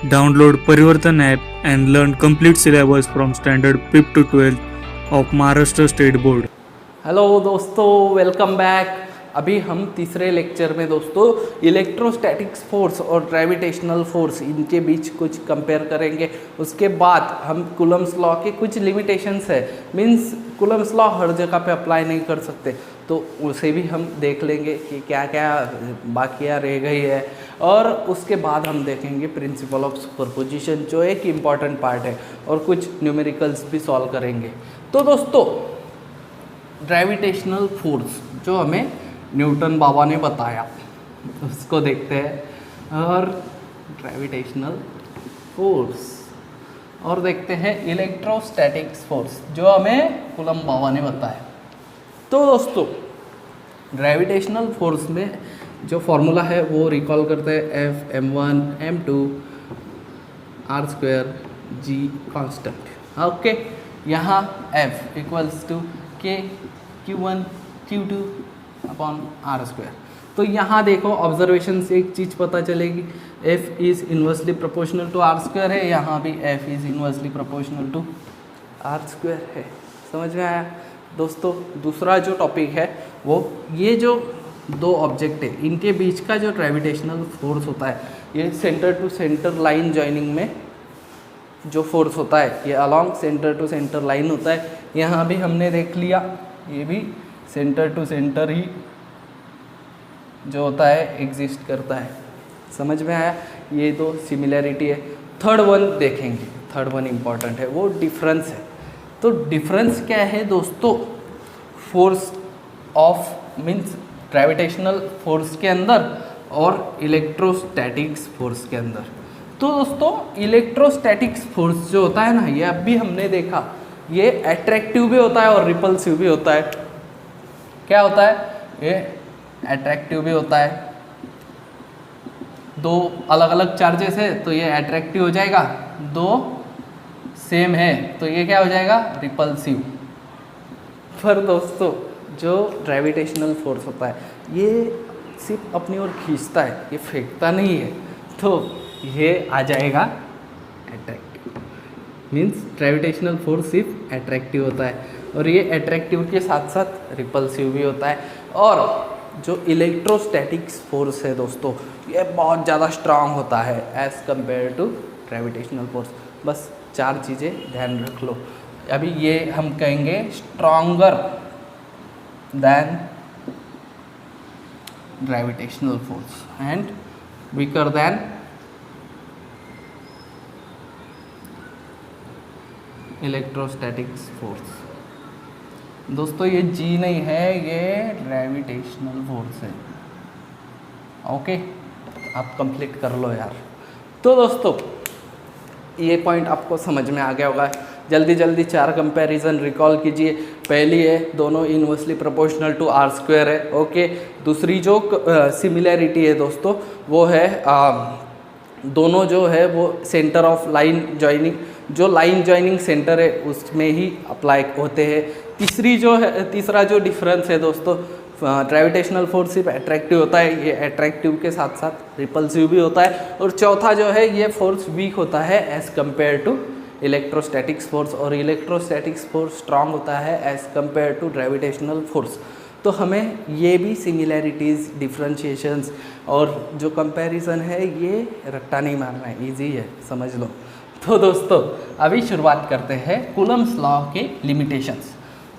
Download Parivartan app and learn complete syllabus from standard 5th to 12th of Maharashtra State Board. Hello दोस्तों, welcome back. अभी हम तीसरे lecture में दोस्तों electrostatics force और gravitational force इनके बीच कुछ कंपेयर करेंगे। उसके बाद हम कूलम्स लॉ के कुछ लिमिटेशंस है, मींस कूलम्स लॉ हर जगह पे अप्लाई नहीं कर सकते, तो उसे भी हम देख लेंगे कि क्या क्या बाकियाँ रह गई है। और उसके बाद हम देखेंगे प्रिंसिपल ऑफ सुपरपोजिशन, जो एक इम्पॉर्टेंट पार्ट है, और कुछ न्यूमेरिकल्स भी सॉल्व करेंगे। तो दोस्तों ग्रेविटेशनल फोर्स जो हमें न्यूटन बाबा ने बताया उसको देखते हैं, और ग्रेविटेशनल फोर्स, और देखते हैं इलेक्ट्रोस्टैटिक्स फोर्स जो हमें कूलम बाबा ने बताया। तो दोस्तों ग्रेविटेशनल फोर्स में जो फॉर्मूला है वो रिकॉल करते हैं, F m1 m2 r² g constant. Okay, यहाँ F equals to k q1 q2 upon r²। तो यहाँ देखो ऑब्जर्वेशन से एक चीज़ पता चलेगी, F is inversely proportional to r² है, यहाँ भी F is inversely proportional to r² है। समझ में आया दोस्तों? दूसरा जो टॉपिक है वो ये जो दो ऑब्जेक्ट है इनके बीच का जो ग्रेविटेशनल फोर्स होता है, ये centre to centre line joining में जो फोर्स होता है ये along centre to centre line होता है। यहाँ भी हमने देख लिया, ये भी सेंटर टू सेंटर ही जो होता है एग्जिस्ट करता है। समझ में आया? ये दो सिमिलैरिटी है। थर्ड वन देखेंगे, थर्ड वन इम्पॉर्टेंट है, वो डिफरेंस है। तो डिफरेंस क्या है दोस्तों? Force of means gravitational force के अंदर और इलेक्ट्रोस्टैटिक्स फोर्स के अंदर। तो दोस्तों इलेक्ट्रोस्टैटिक्स फोर्स जो होता है ना, ये अभी हमने देखा, ये अट्रैक्टिव भी होता है और रिपल्सिव भी होता है। क्या होता है? ये अट्रैक्टिव भी होता है। दो अलग अलग चार्जेस है तो ये अट्रैक्टिव हो जाएगा, दो सेम है तो ये क्या हो जाएगा? रिपल्सिव। पर दोस्तों जो ग्रेविटेशनल फोर्स होता है ये सिर्फ अपनी ओर खींचता है, ये फेंकता नहीं है, तो ये आ जाएगा अट्रैक्टिव। मीन्स ग्रेविटेशनल फोर्स सिर्फ अट्रैक्टिव होता है, और ये अट्रैक्टिव के साथ साथ रिपल्सिव भी होता है। और जो इलेक्ट्रोस्टैटिक्स फोर्स है दोस्तों, ये बहुत ज़्यादा स्ट्रांग होता है as compare to gravitational force. बस चार चीज़ें ध्यान रख लो। अभी ये हम कहेंगे stronger than gravitational force and weaker then electrostatics force. दोस्तों ये जी नहीं है, ये ग्रेविटेशनल फोर्स है। ओके, आप कंप्लीट कर लो यार। तो दोस्तों ये पॉइंट आपको समझ में आ गया होगा। जल्दी जल्दी चार कंपैरिजन रिकॉल कीजिए। पहली है दोनों इन्वर्सली प्रोपोर्शनल टू r² है। ओके, दूसरी जो सिमिलैरिटी है दोस्तों वो है दोनों जो है वो सेंटर ऑफ लाइन जॉइनिंग, जो लाइन जॉइनिंग सेंटर है उसमें ही अप्लाई होते हैं। तीसरी जो है, तीसरा जो डिफरेंस है दोस्तों, ग्रेविटेशनल फोर्स सिर्फ अट्रैक्टिव होता है, ये अट्रैक्टिव के साथ साथ रिपल्सिव भी होता है। और चौथा जो है ये फोर्स वीक होता है as compare to electrostatics force, और इलेक्ट्रोस्टैटिक्स फोर्स स्ट्रांग होता है as compare to gravitational force. तो हमें ये भी सिमिलैरिटीज़, डिफ्रेंशिएशंस और जो कंपैरिजन है ये रट्टा नहीं मारना है, ईजी है, समझ लो। तो दोस्तों अभी शुरुआत करते हैं कूलम्स लॉ के लिमिटेशंस।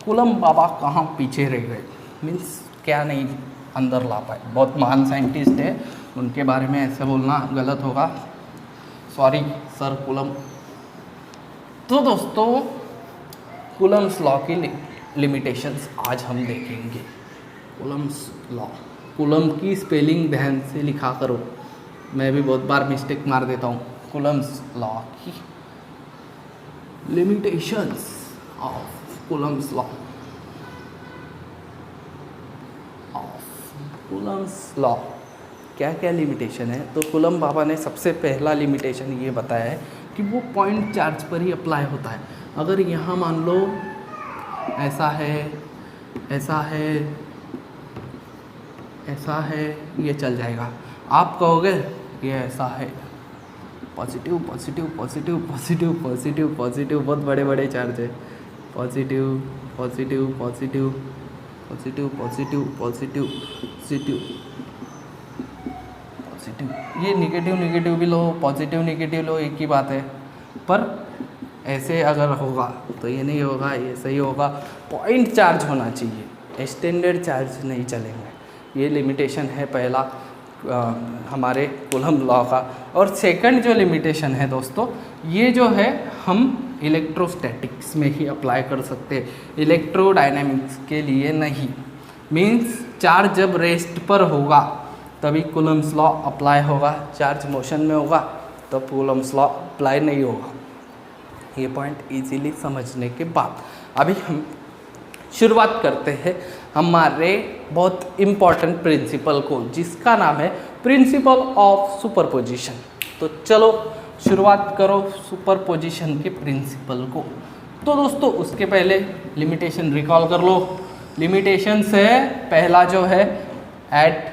कूलम बाबा कहाँ पीछे रह गए, मीन्स क्या नहीं अंदर ला पाए। बहुत महान साइंटिस्ट है, उनके बारे में ऐसे बोलना गलत होगा, सॉरी सर कूलम। तो दोस्तों कूलम्स लॉ की लिमिटेशंस आज हम देखेंगे। कूलम्स लॉ, कूलम की स्पेलिंग ध्यान से लिखा करो, मैं भी बहुत बार मिस्टेक मार देता हूँ। कूलम्स लॉ की limitations of Coulomb's law, Coulomb's law क्या क्या लिमिटेशन है? तो कूलम बाबा ने सबसे पहला लिमिटेशन ये बताया है कि वो पॉइंट चार्ज पर ही अप्लाई होता है। अगर यहाँ मान लो ऐसा है, ऐसा है, ऐसा है, ये चल जाएगा। आप कहोगे ये ऐसा है, positive positive positive positive positive positive, बहुत बड़े बड़े चार्ज है। Positive positive positive positive positive positive positive positive, ये निगेटिव निगेटिव भी लो, पॉजिटिव निगेटिव लो, एक ही बात है। पर ऐसे अगर होगा तो ये नहीं होगा, ये सही होगा। पॉइंट चार्ज होना चाहिए, एक्सटेंडेड चार्ज नहीं चलेंगे। ये लिमिटेशन है पहला हमारे कूलम्ब लॉ का। और सेकंड जो लिमिटेशन है दोस्तों, ये जो है हम इलेक्ट्रोस्टैटिक्स में ही अप्लाई कर सकते हैं, इलेक्ट्रोडायनामिक्स के लिए नहीं। मीन्स चार्ज जब रेस्ट पर होगा तभी कूलम्ब्स लॉ अप्लाई होगा, चार्ज मोशन में होगा तो कूलम्ब्स लॉ अप्लाई नहीं होगा। ये पॉइंट इजीली समझने के बाद अभी हम शुरुआत करते हैं हमारे बहुत इम्पॉर्टेंट प्रिंसिपल को, जिसका नाम है प्रिंसिपल ऑफ सुपरपोजिशन। तो चलो शुरुआत करो सुपरपोजिशन के प्रिंसिपल को। तो दोस्तों उसके पहले लिमिटेशन रिकॉल कर लो। लिमिटेशन से पहला जो है एट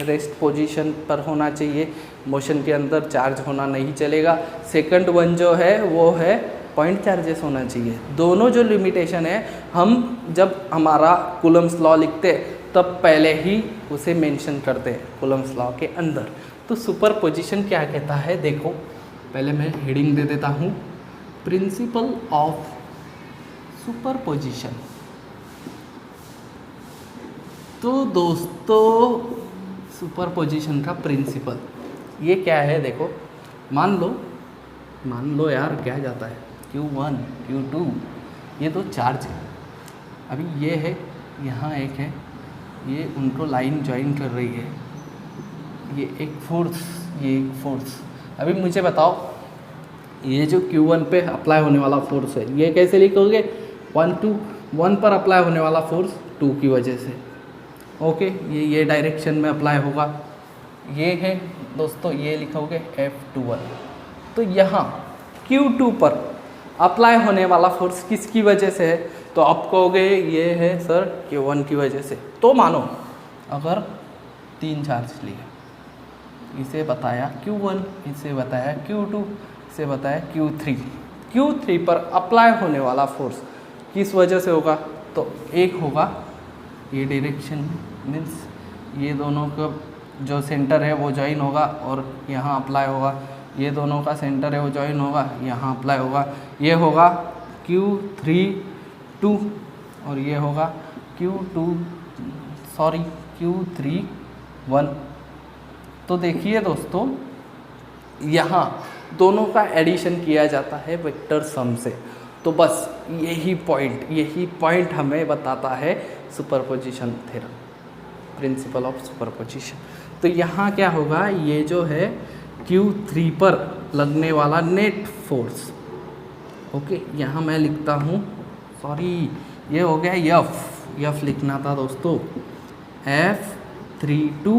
रेस्ट पोजीशन पर होना चाहिए, मोशन के अंदर चार्ज होना नहीं चलेगा। सेकंड वन जो है वो है पॉइंट चार्जेस होना चाहिए। दोनों जो लिमिटेशन है हम जब हमारा कूलम्ब्स लॉ लिखते तब पहले ही उसे मेंशन करते हैं कूलम्ब्स लॉ के अंदर। तो सुपरपोजिशन क्या कहता है देखो, पहले मैं हेडिंग दे देता हूँ, प्रिंसिपल ऑफ सुपरपोजिशन। तो दोस्तों सुपरपोजिशन का प्रिंसिपल ये क्या है देखो, मान लो यार क्या जाता है Q1 Q2 ये तो चार्ज है। अभी ये है, यहाँ एक है, ये उनको लाइन ज्वाइन कर रही है, ये एक फोर्स, ये एक फोर्स। अभी मुझे बताओ ये जो Q1 पे अप्लाई होने वाला फोर्स है ये कैसे लिखोगे, 1 पर अप्लाई होने वाला फोर्स 2 की वजह से। ओके, ये डायरेक्शन में अप्लाई होगा। ये है दोस्तों, ये लिखोगे F21। तो यहाँ Q2 पर अप्लाई होने वाला फोर्स किसकी वजह से है, तो आप कहोगे ये है सर Q1 की वजह से। तो मानो अगर 3 चार्ज लिए, इसे बताया Q1, इसे बताया Q2, इसे बताया Q3 पर अप्लाई होने वाला फोर्स किस वजह से होगा, तो एक होगा ये डायरेक्शन, मीन्स ये दोनों का जो सेंटर है वो ज्वाइन होगा और यहाँ अप्लाई होगा। ये दोनों का सेंटर है वो ज्वाइन होगा, यहाँ अप्लाई होगा। ये होगा Q3 और ये होगा Q3 1। तो देखिए दोस्तों यहाँ दोनों का एडिशन किया जाता है वेक्टर सम से। तो बस यही पॉइंट हमें बताता है superposition theorem, principle of superposition. तो यहाँ क्या होगा, ये जो है Q3 पर लगने वाला नेट फोर्स, ओके यहाँ मैं लिखता हूँ, सॉरी ये हो गया F लिखना था दोस्तों, F32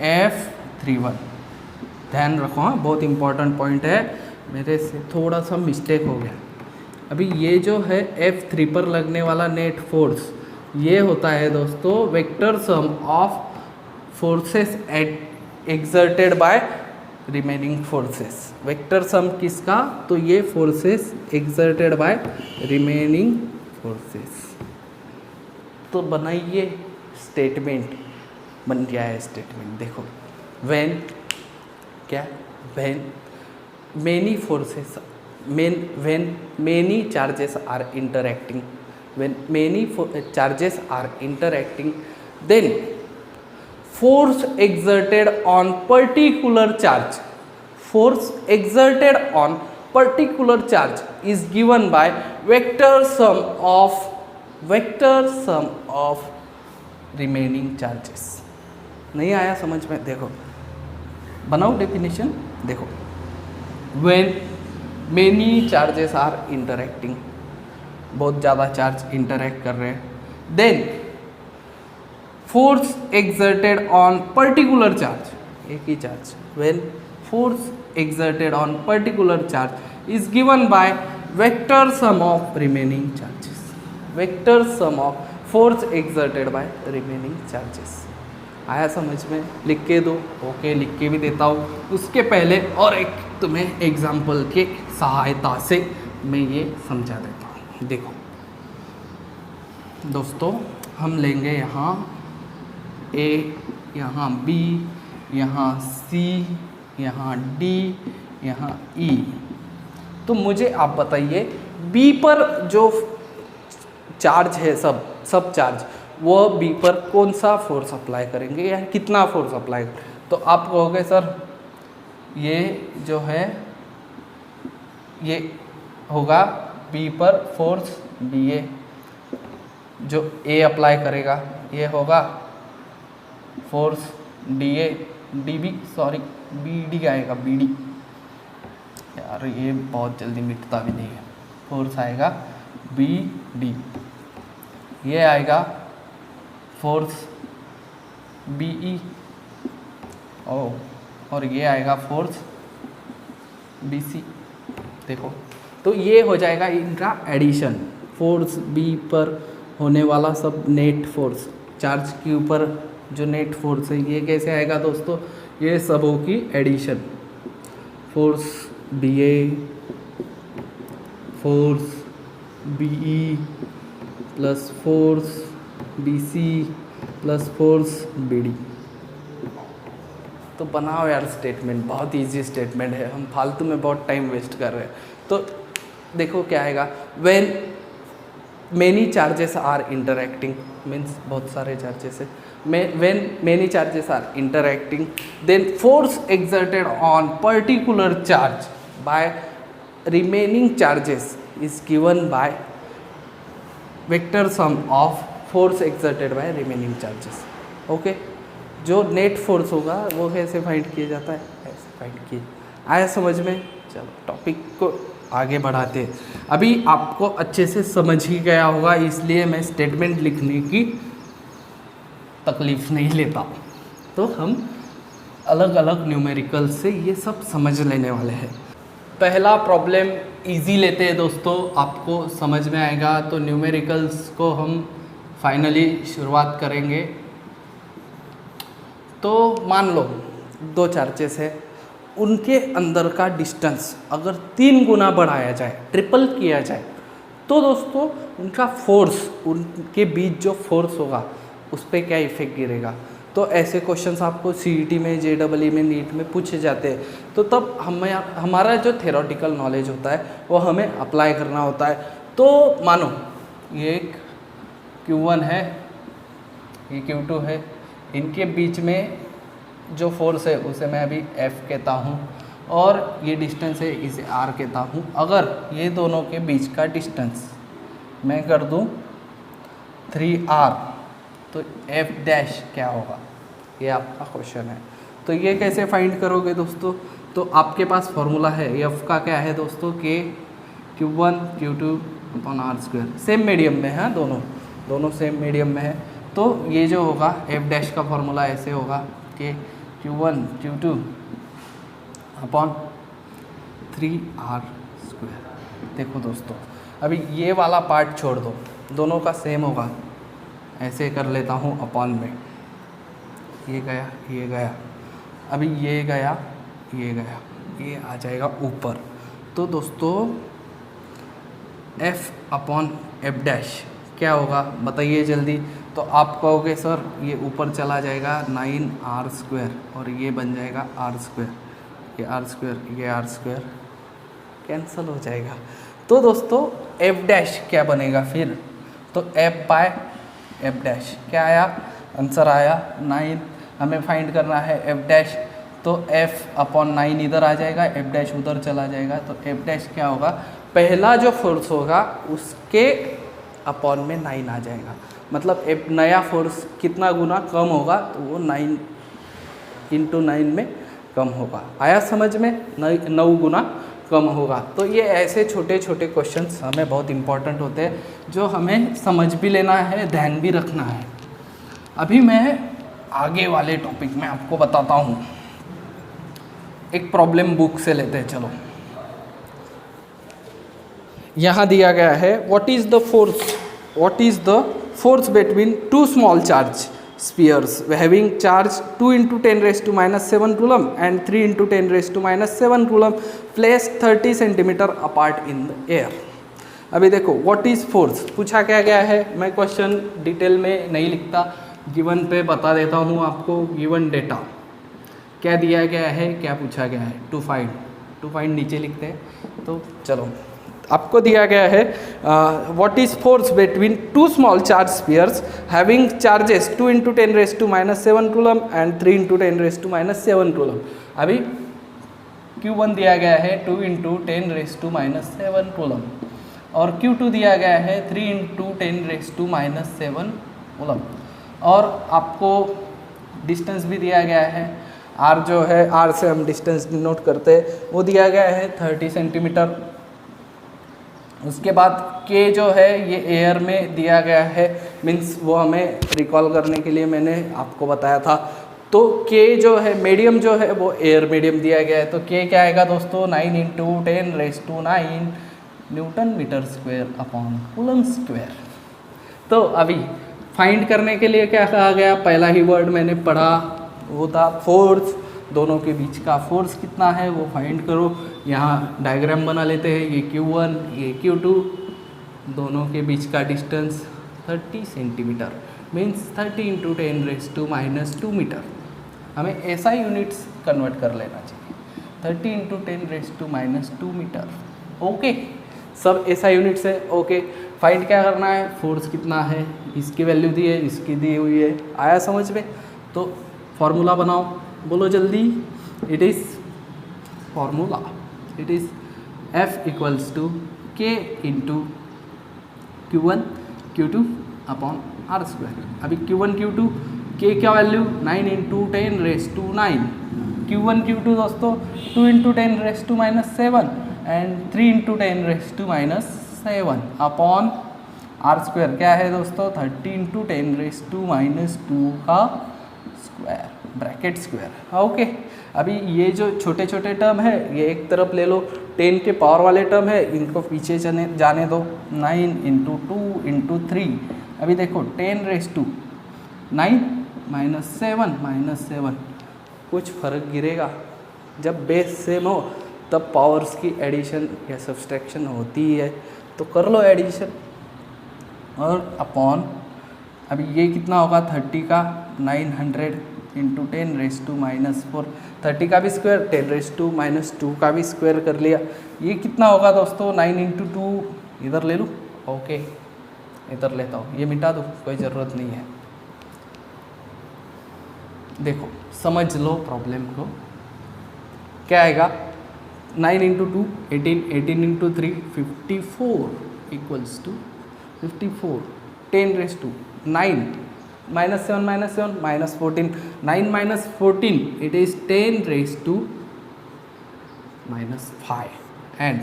F31। ध्यान रखो हाँ, बहुत इंपॉर्टेंट पॉइंट है, मेरे से थोड़ा सा मिस्टेक हो गया। अभी ये जो है F3 पर लगने वाला नेट फोर्स ये होता है दोस्तों vector sum of forces exerted by remaining forces. Vector sum किसका, तो ये forces exerted by remaining forces. तो बनाइए स्टेटमेंट, बन गया है स्टेटमेंट देखो, when many forces when many charges are interacting, then force exerted on particular charge is given by vector sum of remaining charges। नहीं आया समझ में, देखो बनाओ डेफिनेशन, देखो when many charges are interacting, बहुत ज़्यादा चार्ज इंटरैक्ट कर रहे हैं, then force exerted on particular charge, एक ही charge, when force exerted on particular charge is given by vector sum of remaining charges, vector sum of force exerted by remaining charges. आया समझ में? लिख के दो। ओके, लिख के भी देता हूँ। उसके पहले और एक तुम्हें एग्जाम्पल के सहायता से मैं ये समझा देता हूँ। देखो दोस्तों, हम लेंगे यहाँ A, यहाँ B, यहाँ C, यहाँ D, यहाँ E। तो मुझे आप बताइए B पर जो चार्ज है, सब चार्ज, वो B पर कौन सा फोर्स अप्लाई करेंगे या कितना फोर्स अप्लाई करेंगे? तो आप कहोगे सर ये जो है ये होगा B पर फोर्स BA, जो A अप्लाई करेगा ये होगा फोर्स DA, BD आएगा, BD। यार ये बहुत जल्दी मिटता भी नहीं है। फोर्स आएगा BD, ये आएगा फोर्स BE, और ये आएगा फोर्स BC। देखो, तो ये हो जाएगा इनका एडिशन। फोर्स B पर होने वाला सब नेट फोर्स, चार्ज के ऊपर जो नेट फोर्स है, ये कैसे आएगा दोस्तों? ये सबों की addition. Force BA, force BE plus force BC plus force BD। तो बनाओ यार स्टेटमेंट, बहुत इजी स्टेटमेंट है, हम फालतू में बहुत टाइम वेस्ट कर रहे हैं। तो देखो क्या आएगा, when many charges are interacting, means बहुत सारे चार्जेस है, when many charges are interacting, then force exerted on particular charge by remaining charges is given by vector sum of force exerted by remaining charges। Okay, जो net force होगा वो कैसे find किया जाता है? ऐसे फाइंड किए। आया समझ में? चलो टॉपिक को आगे बढ़ाते हैं। अभी आपको अच्छे से समझ ही गया होगा, इसलिए मैं स्टेटमेंट लिखने की तकलीफ नहीं लेता। तो हम अलग अलग न्यूमेरिकल से ये सब समझ लेने वाले हैं। पहला प्रॉब्लम इजी लेते हैं दोस्तों, आपको समझ में आएगा। तो न्यूमेरिकल्स को हम फाइनली शुरुआत करेंगे। तो मान लो दो चार्जेस है, उनके अंदर का डिस्टेंस अगर 3 गुना बढ़ाया जाए, ट्रिपल किया जाए, तो दोस्तों उनका फोर्स, उनके बीच जो फोर्स होगा उस पर क्या इफेक्ट गिरेगा। तो ऐसे क्वेश्चंस आपको CET में, JEE में, नीट में पूछे जाते हैं। तो तब हमारा जो थ्योरेटिकल नॉलेज होता है वो हमें अप्लाई करना होता है। तो मानो ये एक Q1 है, ये Q2 है, इनके बीच में जो फोर्स है उसे मैं अभी F कहता हूँ, और ये डिस्टेंस है इसे R कहता हूँ। अगर ये दोनों के बीच का डिस्टेंस मैं कर दूँ 3R, तो F डैश क्या होगा? ये आपका क्वेश्चन है। तो ये कैसे फाइंड करोगे दोस्तों? तो आपके पास फॉर्मूला है, F का क्या है दोस्तों? K Q1 Q2 upon R²। Same medium में है, दोनों सेम मीडियम में है। तो ये जो होगा F डैश का फॉर्मूला ऐसे होगा कि Q1 Q2 अपॉन 3R²। देखो दोस्तों, अभी ये वाला पार्ट छोड़ दो, दोनों का सेम होगा। ऐसे कर लेता हूँ अपॉन में, ये गया, ये गया, अभी ये गया, ये गया, ये आ जाएगा ऊपर। तो दोस्तों F अपॉन F डैश क्या होगा बताइए जल्दी? तो आप कहोगे सर ये ऊपर चला जाएगा 9R², और ये बन जाएगा R², ये R², ये R² कैंसल हो जाएगा। तो दोस्तों F डैश क्या बनेगा फिर? तो F बाय F डैश क्या आया? आंसर आया 9। हमें फाइंड करना है F डैश, तो F अपॉन 9 इधर आ जाएगा, F डैश उधर चला जाएगा। तो F डैश क्या होगा? पहला जो फोर्स होगा उसके अपॉन में 9 आ जाएगा। मतलब F नया फोर्स कितना गुना कम होगा? तो वो 9 × 9 में कम होगा। आया समझ में? 9 गुना कम होगा। तो ये ऐसे छोटे छोटे क्वेश्चंस हमें बहुत इंपॉर्टेंट होते हैं, जो हमें समझ भी लेना है, ध्यान भी रखना है। अभी मैं आगे वाले टॉपिक में आपको बताता हूँ। एक प्रॉब्लम बुक से लेते हैं, चलो। यहाँ दिया गया है what is the force between 2 small charge spheres having charge 2 into 10 raised to minus 7 coulomb and 3 into 10 raised to minus 7 coulomb placed 30 centimeter apart in the air. अभी देखो व्हाट इज फोर्स पूछा क्या गया है, मैं क्वेश्चन डिटेल में नहीं लिखता, गिवन पे बता देता हूँ आपको। गिवन डेटा क्या दिया गया है, क्या पूछा गया है, टू फाइंड नीचे लिखते हैं। तो चलो आपको दिया गया है what is force between two small charge spheres having charges 2 into 10 raised to minus 7 coulomb and 3 into 10 raised to minus 7 coulomb। अभी Q1 दिया गया है 2 into 10 raised to minus 7 coulomb और Q2 दिया गया है 3 into 10 raised to minus 7 coulomb और आपको डिस्टेंस भी दिया गया है, R जो है R से हम डिस्टेंस डिनोट करते हैं वो दिया गया है 30 सेंटीमीटर। उसके बाद K जो है ये एयर में दिया गया है, मीन्स वो हमें रिकॉल करने के लिए मैंने आपको बताया था। तो K जो है मीडियम जो है वो एयर मीडियम दिया गया है, तो K क्या आएगा दोस्तों 9 into 10 raised to 9 newton metre square upon coulomb square. तो अभी फाइंड करने के लिए क्या कहा गया, पहला ही वर्ड मैंने पढ़ा वो था फोर्स, दोनों के बीच का फोर्स कितना है वो फाइंड करो। यहाँ डायग्राम बना लेते हैं, ये Q1 ये Q2, दोनों के बीच का distance 30 centimetre means 30 into 10 raised to minus 2 metre. हमें ऐसा यूनिट्स कन्वर्ट कर लेना चाहिए, 30 into 10 raised to minus 2 metre. Okay सब ऐसा यूनिट्स है। ओके फाइंड क्या करना है, फोर्स कितना है, इसकी वैल्यू दी है, इसकी दी हुई है, आया समझ में। तो फॉर्मूला बनाओ, बोलो जल्दी। It is formula, it is F equals to K into Q1 Q2 upon R square. अभी Q1 Q2 K क्या value 9 into 10 raised to 9, Q1 Q2 दोस्तों 2 into 10 raised to minus 7 and 3 into 10 raised to minus 7 upon R square क्या है दोस्तों 30 into 10 raised to minus 2 का square bracket square. Okay अभी ये जो छोटे छोटे टर्म है ये एक तरफ ले लो, 10 के पावर वाले टर्म है इनको पीछे जाने दो, 9 into 2 into 3। अभी देखो 10 raised to 9 minus 7 कुछ फर्क गिरेगा, जब बेस सेम हो तब पावर्स की एडिशन या सब्सट्रैक्शन होती है, तो कर लो एडिशन। और अपॉन अभी ये कितना होगा 30 का 900 into 10 raised to minus 4, 30 का भी स्क्वायर 10 raised to minus 2 का भी स्क्वायर कर लिया। ये कितना होगा दोस्तों 9 into 2 इधर ले लूँ, ओके इधर लेता हूँ, ये मिटा दूँ कोई ज़रूरत नहीं है। देखो समझ लो प्रॉब्लम को, क्या आएगा 9 into 2 18, 18 into 3 54 equals to 54, 10 raised to 9 minus 7 minus 14, 9 minus 14 it is 10 raised to minus 5 and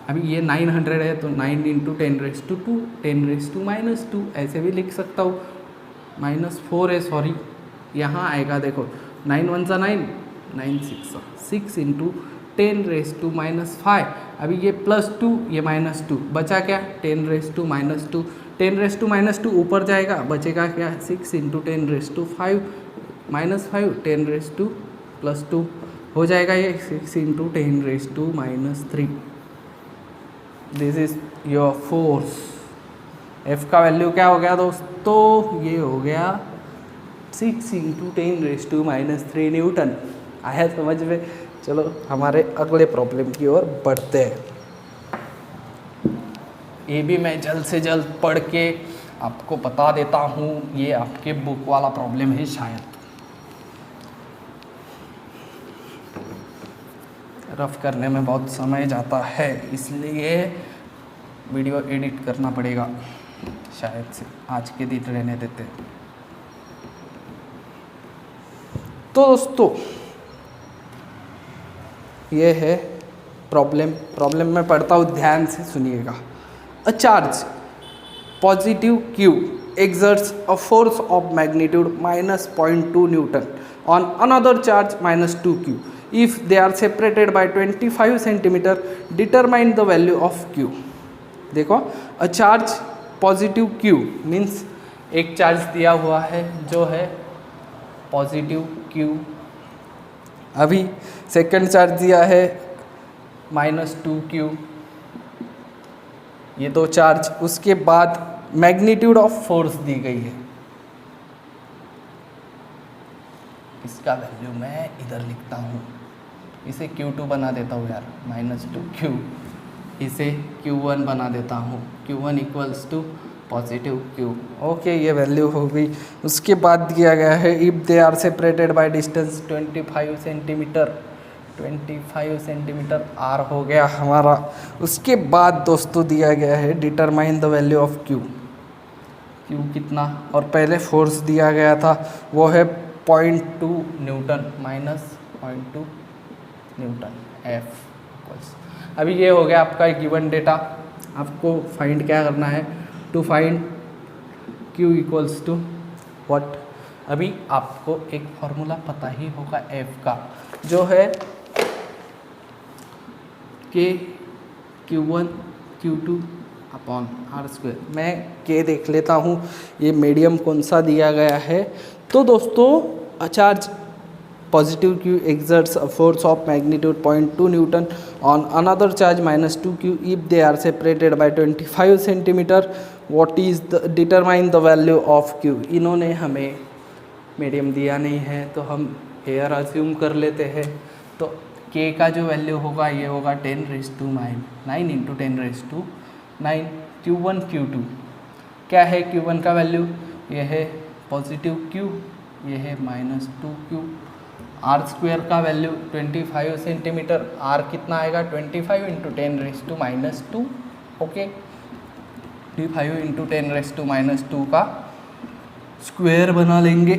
अभी ये 900 है तो 9 into 10 raised to 2, 10 raised to minus 2 ऐसे भी लिख सकता हूँ, minus 4 है सॉरी, यहाँ आएगा देखो 9 1 9 9 6 into 10 raised to minus 5। अभी ये प्लस 2 ये माइनस 2, बचा क्या 10 raised to minus 2, 10 raised to minus 2 ऊपर जाएगा, बचेगा क्या 6 into 10 raised to 5 minus 5, 10 raised to plus 2 हो जाएगा ये 6 into 10 raised to minus 3। This is your force. F का वैल्यू क्या हो गया दोस्तों, ये हो गया 6 into 10 raised to minus 3 Newton. आया समझ में। चलो हमारे अगले प्रॉब्लम की ओर बढ़ते हैं। ये भी मैं जल्द से जल्द पढ़ के आपको बता देता हूँ, ये आपके बुक वाला प्रॉब्लम है शायद, रफ करने में बहुत समय जाता है इसलिए वीडियो एडिट करना पड़ेगा शायद से, आज के दिन रहने देते। तो दोस्तों ये है प्रॉब्लम में पढ़ता हूँ, ध्यान से सुनिएगा। A charge positive Q exerts a force of magnitude minus 0.2 Newton on another charge minus 2Q. If they are separated by 25 centimeter, determine the value of Q। देखो a charge positive Q means एक charge दिया हुआ है जो है positive Q। अभी second charge दिया है -2Q। ये दो चार्ज, उसके बाद मैग्नीट्यूड ऑफ फोर्स दी गई है। इसका वैल्यू मैं इधर लिखता हूँ, इसे Q2 बना देता हूँ यार, -2Q। इसे Q1 बना देता हूँ, Q1 equals to positive Q। Okay, ये वैल्यू हो गई। उसके बाद दिया गया है if they are separated by distance 25 centimetre, 25 centimetre R हो गया हमारा। उसके बाद दोस्तों दिया गया है determine the value of Q। Q कितना, और पहले फोर्स दिया गया था वो है 0.2 न्यूटन, -0.2 न्यूटन F। अभी ये हो गया आपका गिवन डेटा। आपको फाइंड क्या करना है, to find Q equals to what. अभी आपको एक फॉर्मूला पता ही होगा F का, जो है K Q1 Q2 upon R²। मैं K देख लेता हूँ, ये मीडियम कौन सा दिया गया है। तो दोस्तों charge positive Q exerts a force of magnitude 0.2 Newton on another charge -2Q if they are separated by 25 centimeter. What is the determine the value of Q। इन्होंने हमें मीडियम दिया नहीं है तो हम एयर अज्यूम कर लेते हैं। तो K का जो वैल्यू होगा ये होगा 10⁻⁹ इंटू 10⁻⁹ Q1 Q2 क्या है, Q1 का वैल्यू ये है पॉजिटिव Q, ये है -2Q। R² का वैल्यू 25 सेंटीमीटर, R कितना आएगा 25 इंटू 10⁻²। ओके, 25 इंटू 10⁻² का स्क्वायर बना लेंगे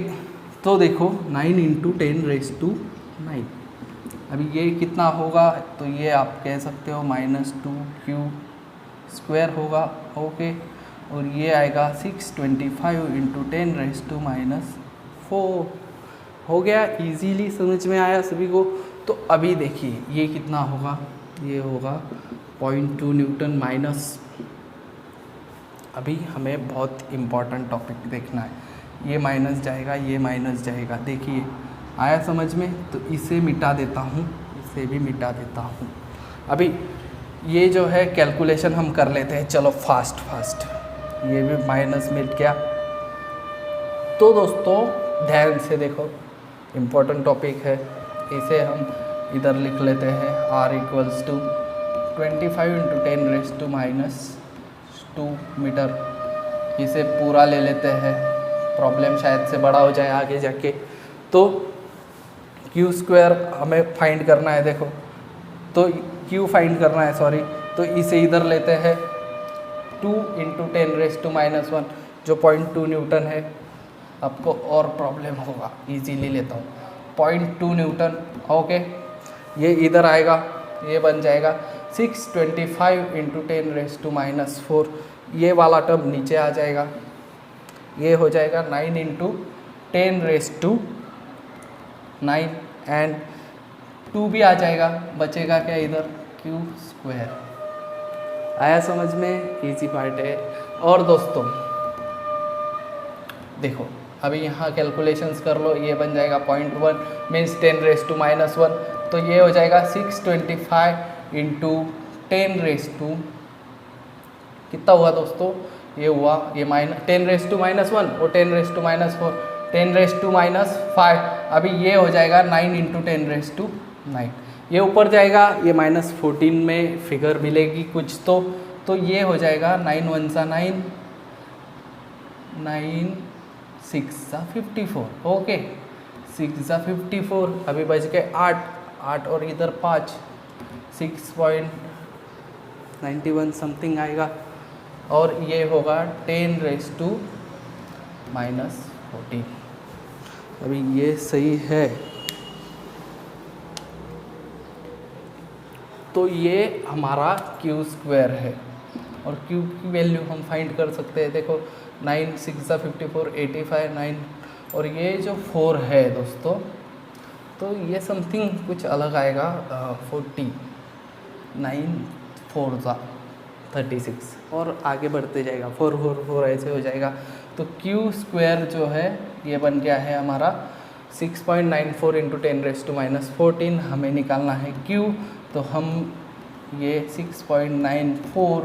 तो देखो 9 इंटू 10⁻⁹। अभी ये कितना होगा, तो ये आप कह सकते हो -2Q स्क्वायर होगा। ओके, और ये आएगा 625 इंटू 10⁻⁴ हो गया। इजीली समझ में आया सभी को। तो अभी देखिए ये कितना होगा, ये होगा 0.2 न्यूटन माइनस। अभी हमें बहुत इम्पॉर्टेंट टॉपिक देखना है, ये माइनस जाएगा, ये माइनस जाएगा। देखिए आया समझ में, तो इसे मिटा देता हूँ, इसे भी मिटा देता हूँ। अभी ये जो है कैलकुलेशन हम कर लेते हैं, चलो फास्ट। ये भी माइनस मिट गया। तो दोस्तों ध्यान से देखो, इम्पोर्टेंट टॉपिक है, इसे हम इधर लिख लेते हैं। R equals to 25 into 10⁻² metre. इसे पूरा ले लेते हैं, प्रॉब्लम शायद से बड़ा हो जाए आगे जाके। तो Q स्क्वायर हमें फाइंड करना है, देखो तो Q फाइंड करना है, सॉरी। तो इसे इधर लेते हैं 2 इंटू 10⁻⁻⁴ जो 0.2 न्यूटन है। आपको और प्रॉब्लम होगा, इजीली लेता हूँ 0.2 न्यूटन। ओके, ये इधर आएगा, ये बन जाएगा 625 इंटू 10⁻⁴। ये वाला टर्म नीचे आ जाएगा, ये हो जाएगा 9 इंटू 10⁻⁹ एंड 2 भी आ जाएगा, बचेगा क्या इधर Q स्क्वायर। आया समझ में, इजी पार्ट है। और दोस्तों देखो अभी यहाँ कैलकुलेशंस कर लो, ये बन जाएगा 0.1 मीन्स 10⁻⁻⁴। तो ये हो जाएगा 625 इंटू 10⁻⁻, कितना हुआ दोस्तों, ये हुआ ये -10⁻⁻⁻1 और 10⁻⁻⁴, 10⁻⁻⁵। अभी ये हो जाएगा 9 इंटू 10⁻⁹। ये ऊपर जाएगा, ये -14 में फिगर मिलेगी कुछ तो ये हो जाएगा 9 1 सा 9, 9 6 सा 54। ओके, 6 सा 54। अभी बच गए 8 और इधर 5, 6.91 समथिंग आएगा। और ये होगा 10⁻⁻14। अभी ये सही है। तो ये हमारा Q स्क्वायर है, और Q की वैल्यू हम फाइंड कर सकते हैं। देखो 9 6 सा 54, 85 9, और ये जो 4 है दोस्तों, तो ये समथिंग कुछ अलग आएगा, 40, 9 4 सा 36, और आगे बढ़ते जाएगा 4 4 4 ऐसे हो जाएगा। तो क्यू स्क्वायर जो है ये बन गया है हमारा 6.94 इंटू 10⁻⁻14 हमें निकालना है क्यू। तो हम ये 6.94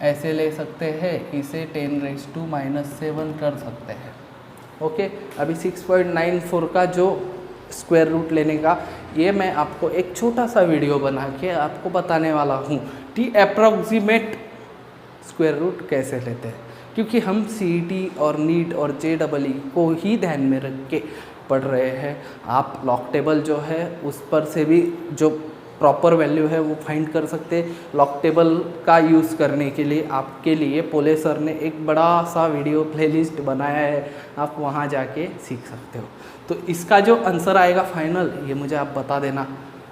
ऐसे ले सकते हैं, इसे 10⁻⁻7 कर सकते हैं। ओके, अभी 6.94 का जो स्क्वायर रूट लेने का ये मैं आपको एक छोटा सा वीडियो बना के आपको बताने वाला हूँ कि अप्रॉक्सीमेट स्क्वायर रूट कैसे लेते हैं, क्योंकि हम सीईटी और नीट और जेईई को ही ध्यान में रख के पढ़ रहे हैं। आप लॉग टेबल जो है उस पर से भी जो प्रॉपर वैल्यू है वो फाइंड कर सकते हैं। लॉग टेबल का यूज़ करने के लिए आपके लिए पोले सर ने एक बड़ा सा वीडियो प्लेलिस्ट बनाया है, आप वहाँ जाके सीख सकते हो। तो इसका जो आंसर आएगा फाइनल ये मुझे आप बता देना।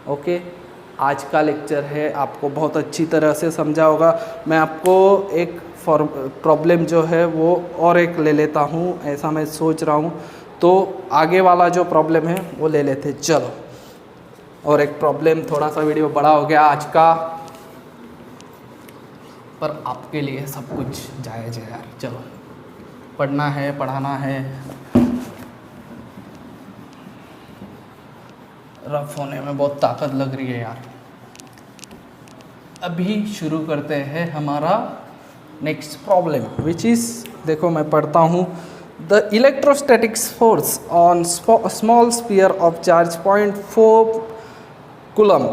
ओके, आज का लेक्चर है आपको बहुत अच्छी तरह से समझा होगा। मैं आपको एक प्रॉब्लम जो है वो और एक ले लेता हूँ, ऐसा मैं सोच रहा हूँ। तो आगे वाला जो प्रॉब्लम है वो ले लेते चलो। और एक प्रॉब्लम, थोड़ा सा वीडियो बड़ा हो गया आज का, पर आपके लिए सब कुछ जायज़ है यार। चलो, पढ़ना है, पढ़ाना है, रफ होने में बहुत ताकत लग रही है यार। अभी शुरू करते हैं हमारा नेक्स्ट प्रॉब्लम, विच इज़, देखो मैं पढ़ता हूँ। The electrostatics force on small sphere of charge 0.4 coulomb.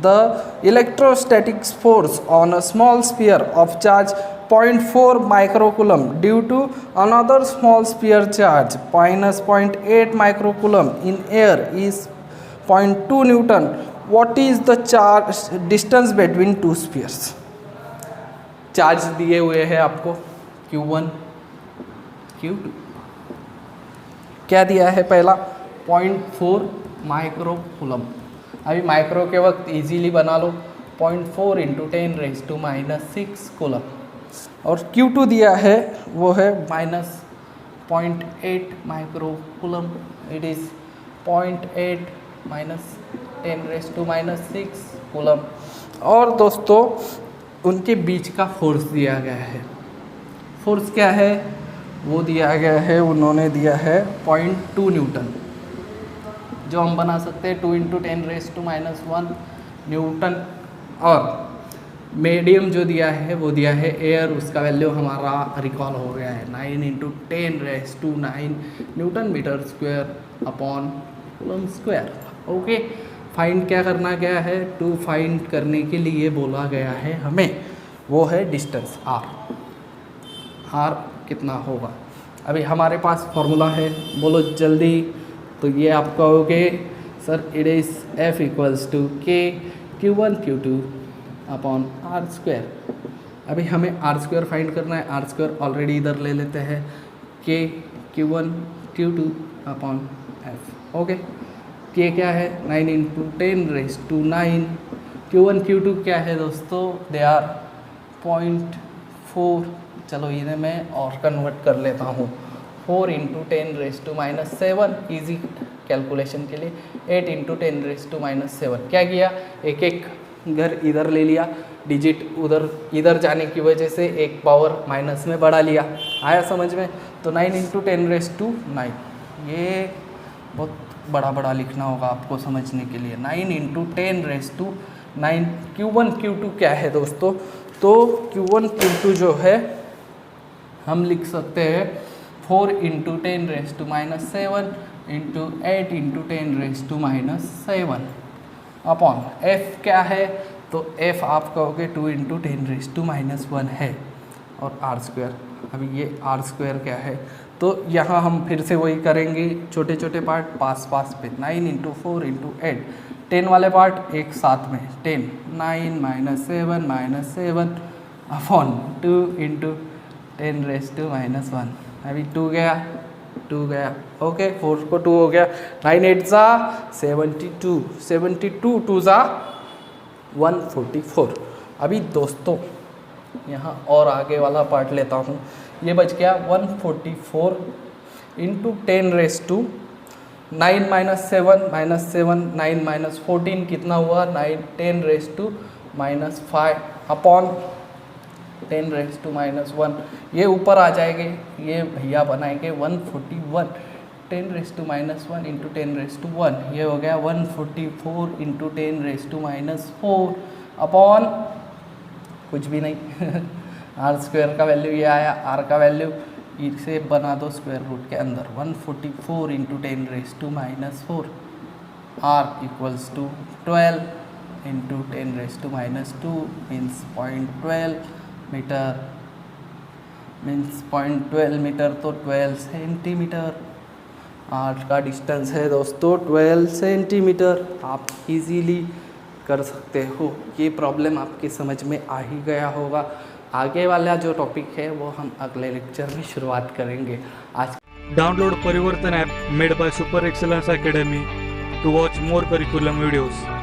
The electrostatics force on a small sphere of charge 0.4 microcoulomb due to another small sphere charge minus 0.8 microcoulomb in air is 0.2 Newton. What is the charge distance between two spheres? Charge दिए हुए हैं आपको Q1 Q2, क्या दिया है पहला 0.4 microcoulomb. अभी micro के वक्त इजीली बना लो, 0.4 इंटू 10⁻⁻6 कूलम। और Q2 दिया है वो है -0.8 माइक्रोकूलम, इट इज़ 0.8 -10⁻⁻6 कूलम। और दोस्तों उनके बीच का फोर्स दिया गया है। फोर्स क्या है वो दिया गया है, उन्होंने दिया है 0.2 न्यूटन, जो हम बना सकते हैं 2 इंटू 10⁻⁻1 न्यूटन। और मीडियम जो दिया है वो दिया है एयर, उसका वैल्यू हमारा रिकॉल हो गया है 9 into 10⁻⁹ newton metre square upon coulomb square. Okay, find क्या करना गया है, टू फाइंड करने के लिए बोला गया है हमें, वो है डिस्टेंस आर कितना होगा। अभी हमारे पास फॉर्मूला है, बोलो जल्दी। तो ये आप कहोगे sir it is F equals to K Q1 Q2 upon are square. अभी हमें आर स्क्वायर फाइंड करना है, आर स्क्वायर ऑलरेडी इधर ले लेते हैं, के Q1 Q2 upon F। Okay, के क्या है 9 इंटू 10⁻⁹। Q1 Q2 क्या है दोस्तों, दे आर 0.4। चलो इन्हें मैं और कन्वर्ट कर लेता हूँ, 4 इंटू 10⁻⁷, ईजी कैलकुलेशन के लिए 8 इंटू 10⁻⁷। क्या किया, एक एक घर इधर ले लिया, डिजिट उधर इधर जाने की वजह से एक पावर माइनस में बढ़ा लिया। आया समझ में। तो 9 इंटू 10⁹, ये बहुत बड़ा लिखना होगा आपको समझने के लिए। 9 इंटू 10⁹। Q1 Q2 क्या है दोस्तों, तो Q1 Q2 जो है हम लिख सकते हैं 4 into 10⁻⁷ into 8 into 10⁻⁷ upon F क्या है, तो F आप कहोगे 2 इंटू 10⁻⁻1 है, और आर स्क्वायर। अभी ये आर स्क्वायर क्या है, तो यहाँ हम फिर से वही करेंगे, छोटे छोटे पार्ट पास पे। 9 इंटू 4 इंटू 8, 10 वाले पार्ट एक साथ में 10, 9 -7 अपॉन 2 इंटू 10⁻⁻1। अभी 2 गया। ओके, 4 को 2 हो गया, 9 8 ज़ा 72, 72 2 ज़ा 144। अभी दोस्तों यहाँ और आगे वाला पार्ट लेता हूँ, ये बच गया 144 इंटू 10⁻⁹ 9 -7 9 -14 कितना हुआ, 10⁻⁻5 अपॉन 10⁻⁻1 ये ऊपर आ जाएंगे, ये भैया बनाएंगे 141 10⁻⁻1 इंटू 10⁻1 ये हो गया 144 इंटू 10⁻⁻4 अपॉन कुछ भी नहीं आर स्क्वायर का वैल्यू ये आया, आर का वैल्यू इसे बना दो स्क्वायर रूट के अंदर 144 into 10⁻⁻4 are equals to 12 into 10⁻⁻2 means 0.12 metre, means 0.12 metre तो 12 सेंटीमीटर। आर का डिस्टेंस है दोस्तों 12 सेंटीमीटर। आप इजीली कर सकते हो। ये प्रॉब्लम आपकी समझ में आ ही गया होगा। आगे वाला जो टॉपिक है वो हम अगले लेक्चर में शुरुआत करेंगे। आज Download Parivartan app made by Super Excellence Academy to watch more curriculum videos.